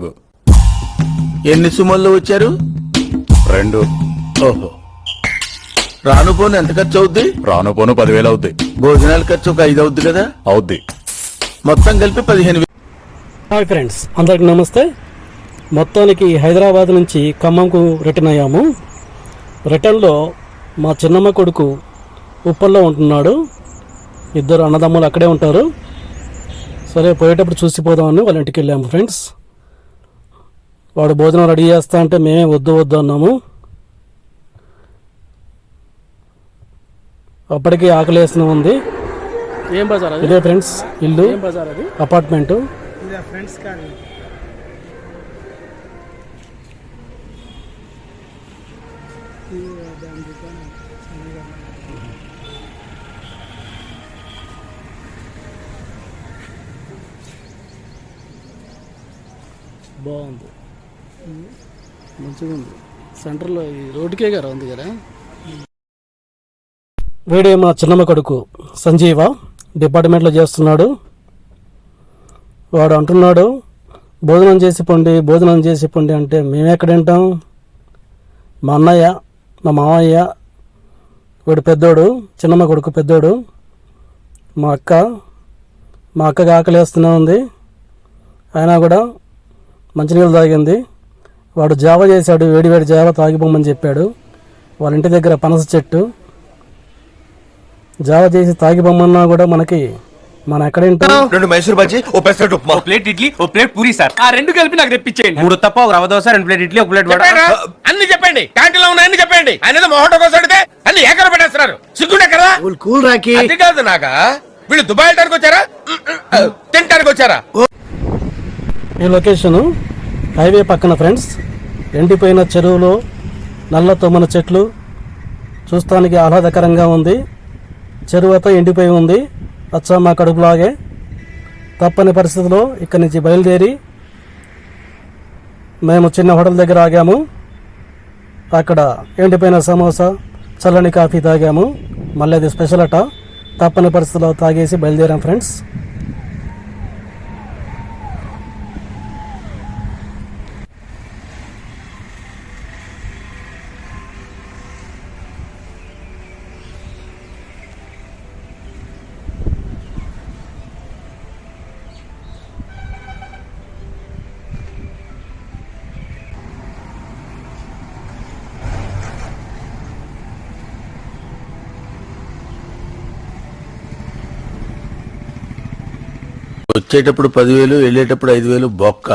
4. ఎన్ని సుమల్లో వచ్చారు? 2. ఓహో, రాను పోను ఎంత ఖర్చు అవుద్ది? రాను పోను 10,000 అవుద్ది. భోజనాల ఖర్చు ఒక 5 అవుద్ది కదా? అవుద్ది. మొత్తం కలిపి 15,000. హాయ్ ఫ్రెండ్స్, అందరికి నమస్తే. మొత్తానికి హైదరాబాద్ నుంచి ఖమ్మంకు రిటర్న్ అయ్యాము. రిటర్న్లో మా చిన్నమ్మ కొడుకు ఉప్పల్లో ఉంటున్నాడు. ఇద్దరు అన్నదమ్ములు అక్కడే ఉంటారు. సరే, పోయేటప్పుడు చూసిపోదామని వాళ్ళ ఇంటికి వెళ్ళాము ఫ్రెండ్స్. వాడు భోజనం రెడీ చేస్తా అంటే మేమే వద్దు అన్నాము. అప్పటికి ఆకలి వేసిన ఉంది. ఏం బజార్? ఇదే ఫ్రెండ్స్ ఇల్లు, బజార్ అది అపార్ట్మెంటు. ఫ్రెండ్స్ కానీ బాగుంది, మంచిగా ఉంది. సెంటర్లో ఈ రోడ్డుకే గారు ఉంది కదా. వీడే మా చిన్నమ్మ కొడుకు సంజీవ, డిపార్ట్మెంట్లో చేస్తున్నాడు. వాడు అంటున్నాడు భోజనం చేసి పండి అంటే మేమెక్కడ వింటాం. మా అన్నయ్య, మా మామయ్య, వీడు పెద్దోడు, చిన్నమ్మ కొడుకు పెద్దోడు, మా అక్కకి ఆకలి వేస్తూనే ఉంది. అయినా కూడా మంచినీళ్ళు తాగింది. వాడు జావ చేశాడు, వేడివేడి జావ తాగిపోమని చెప్పాడు. వాళ్ళ ఇంటి దగ్గర పనస చెట్టు, జావ చేసి తాగిపోమన్నా కూడా మనం ఎక్కడ వింటాం. 2 మైసూర్ బజ్జీ, ఓ పెసరట్ ఉప్మా, ఓ ప్లేట్ ఇడ్లీ, ఓ ప్లేట్ పూరి సార్. ఆ 2 కలిపి నాకు తెప్పించేయండి. 3 తప్ప, ఒక రవ దోశ, 2 ప్లేట్ ఇడ్లీ, ఒక ప్లేట్ వడ. అన్ని చెప్పండి, క్యాంటీన్ లో ఉన్నాయని చెప్పండి. ఆయన మొహటో కోసం అడిగితే అన్ని ఏకర పెట్టేస్తున్నారు. సిగ్గుండే కదా. కూల్ రాకి. అది కాదు నాక, వీళ్ళు దుబాయ్ వెళ్ళడానికి వచ్చారా తినడానికి వచ్చారా? ఈ లొకేషను హైవే పక్కన ఫ్రెండ్స్. ఎండిపోయిన చెరువులో నల్ల తొమ్మన చెట్లు చూస్తానికి ఆహ్లాదకరంగా ఉంది. చెరువుతో ఎండిపోయి ఉంది, అచ్చా మా కడుపులాగే. తప్పని పరిస్థితిలో ఇక్కడి నుంచి బయలుదేరి మేము చిన్న హోటల్ దగ్గర ఆగాము. అక్కడ ఎండిపోయిన సమోసా, చల్లని కాఫీ తాగాము. మళ్ళీ అది స్పెషల్ అట. తప్పని పరిస్థితిలో తాగేసి బయలుదేరాం ఫ్రెండ్స్. వచ్చేటప్పుడు 10,000, వెళ్ళేటప్పుడు 5,000 బొక్క.